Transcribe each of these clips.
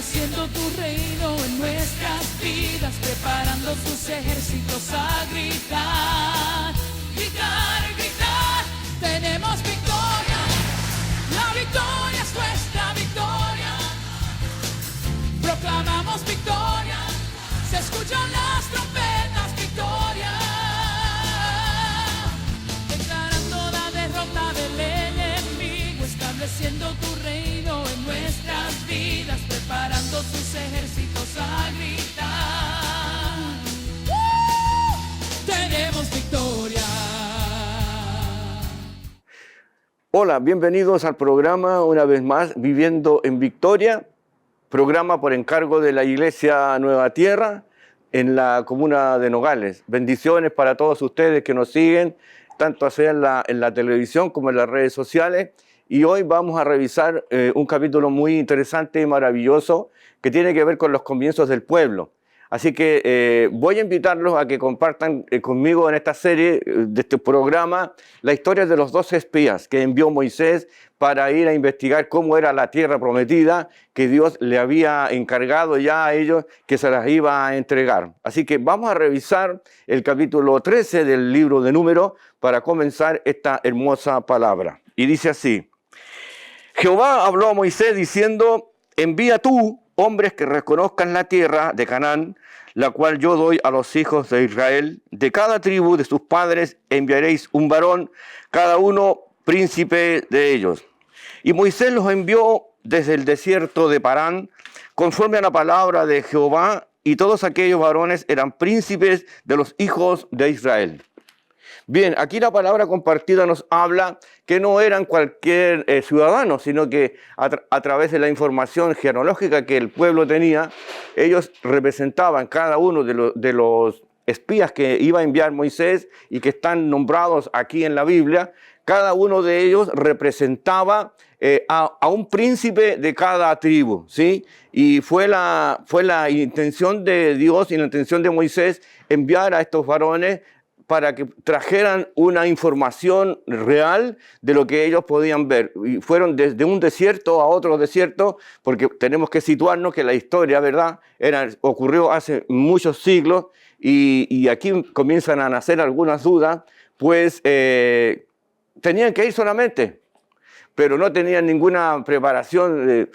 estableciendo tu reino en nuestras vidas, preparando sus ejércitos a gritar, gritar, gritar. Tenemos victoria, la victoria es nuestra victoria. Proclamamos victoria, se escuchan las trompetas, victoria. Declarando la derrota del enemigo, estableciendo tu reino en nuestras vidas, preparando sus ejércitos a gritar. Tenemos victoria. Hola, bienvenidos al programa una vez más Viviendo en Victoria, programa por encargo de la Iglesia Nueva Tierra en la comuna de Nogales. Bendiciones para todos ustedes que nos siguen, tanto sea en la televisión como en las redes sociales. Y hoy vamos a revisar un capítulo muy interesante y maravilloso que tiene que ver con los comienzos del pueblo. Así que voy a invitarlos a que compartan conmigo en esta serie de este programa la historia de los 12 espías que envió Moisés para ir a investigar cómo era la tierra prometida que Dios le había encargado ya a ellos que se las iba a entregar. Así que vamos a revisar el capítulo 13 del libro de Números para comenzar esta hermosa palabra. Y dice así: Jehová habló a Moisés diciendo: envía tú hombres que reconozcan la tierra de Canaán, la cual yo doy a los hijos de Israel. De cada tribu de sus padres enviaréis un varón, cada uno príncipe de ellos. Y Moisés los envió desde el desierto de Parán, conforme a la palabra de Jehová, y todos aquellos varones eran príncipes de los hijos de Israel. Bien, aquí la palabra compartida nos habla que no eran cualquier ciudadano, sino que a través de la información genealógica que el pueblo tenía, ellos representaban cada uno de los espías que iba a enviar Moisés y que están nombrados aquí en la Biblia. Cada uno de ellos representaba a un príncipe de cada tribu, ¿sí? Y fue la intención de Dios y la intención de Moisés enviar a estos varones para que trajeran una información real de lo que ellos podían ver. Y fueron desde un desierto a otro desierto, porque tenemos que situarnos que la historia, ¿verdad?, ocurrió hace muchos siglos, y aquí comienzan a nacer algunas dudas, pues tenían que ir solamente, pero no tenían ninguna preparación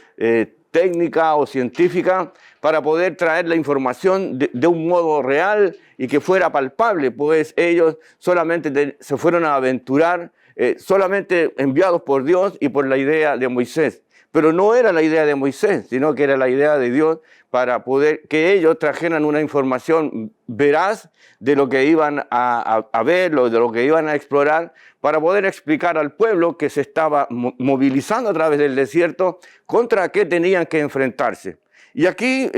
técnica o científica para poder traer la información de un modo real y que fuera palpable, pues ellos solamente se fueron a aventurar, solamente enviados por Dios y por la idea de Moisés. Pero no era la idea de Moisés, sino que era la idea de Dios para poder que ellos trajeran una información veraz de lo que iban a ver, de lo que iban a explorar, para poder explicar al pueblo que se estaba movilizando a través del desierto contra qué tenían que enfrentarse. Y aquí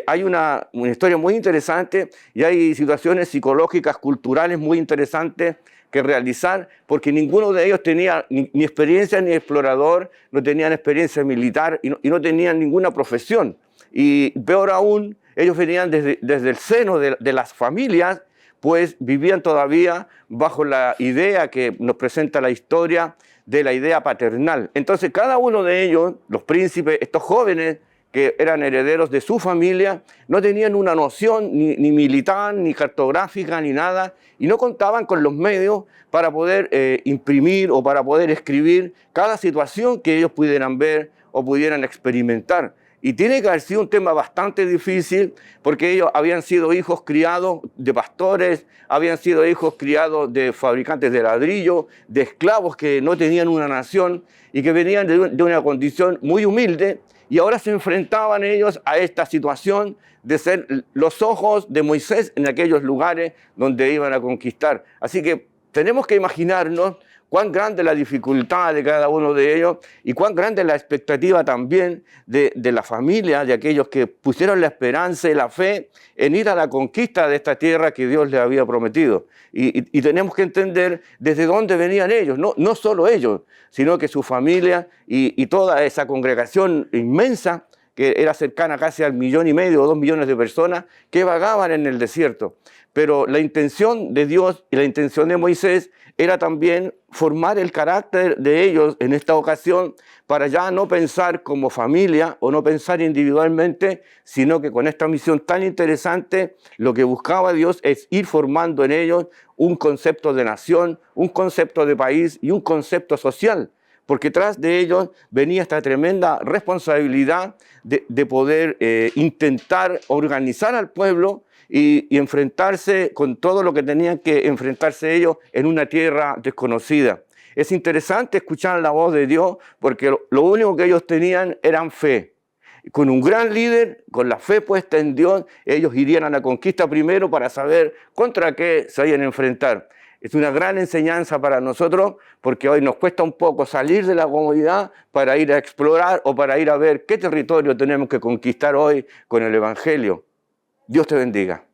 hay una historia muy interesante y hay situaciones psicológicas, culturales muy interesantes que realizar, porque ninguno de ellos tenía ni experiencia ni explorador, no tenían experiencia militar y no tenían ninguna profesión. Y peor aún, ellos venían desde el seno de las familias, pues vivían todavía bajo la idea que nos presenta la historia de la idea paternal. Entonces cada uno de ellos, los príncipes, estos jóvenes que eran herederos de su familia, no tenían una noción ni militar, ni cartográfica, ni nada, y no contaban con los medios para poder imprimir o para poder escribir cada situación que ellos pudieran ver o pudieran experimentar. Y tiene que haber sido un tema bastante difícil, porque ellos habían sido hijos criados de pastores, habían sido hijos criados de fabricantes de ladrillo, de esclavos que no tenían una nación y que venían de una condición muy humilde, y ahora se enfrentaban ellos a esta situación de ser los ojos de Moisés en aquellos lugares donde iban a conquistar. Así que tenemos que imaginarnos cuán grande la dificultad de cada uno de ellos y cuán grande la expectativa también de la familia, de aquellos que pusieron la esperanza y la fe en ir a la conquista de esta tierra que Dios les había prometido. Y tenemos que entender desde dónde venían ellos, no solo ellos, sino que su familia y toda esa congregación inmensa que era cercana casi al 1,5 millones o 2 millones de personas que vagaban en el desierto. Pero la intención de Dios y la intención de Moisés era también formar el carácter de ellos en esta ocasión para ya no pensar como familia o no pensar individualmente, sino que con esta misión tan interesante lo que buscaba Dios es ir formando en ellos un concepto de nación, un concepto de país y un concepto social. Porque tras de ellos venía esta tremenda responsabilidad de poder intentar organizar al pueblo y enfrentarse con todo lo que tenían que enfrentarse ellos en una tierra desconocida. Es interesante escuchar la voz de Dios porque lo único que ellos tenían eran fe. Con un gran líder, con la fe puesta en Dios, ellos irían a la conquista primero para saber contra qué se iban a enfrentar. Es una gran enseñanza para nosotros porque hoy nos cuesta un poco salir de la comodidad para ir a explorar o para ir a ver qué territorio tenemos que conquistar hoy con el Evangelio. Dios te bendiga.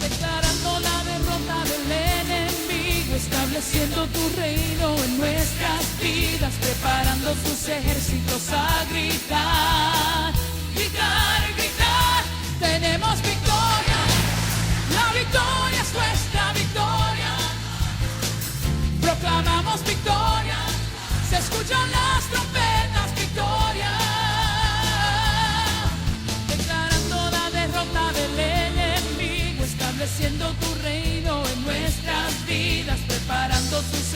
Declarando la derrota del enemigo, estableciendo tu reino en nuestras vidas, preparando sus ejércitos a gritar, gritar, gritar. Tenemos victoria, la victoria es nuestra victoria. Proclamamos victoria, se escuchan las trompetas, victoria. Estableciendo tu reino en nuestras vidas, preparando tus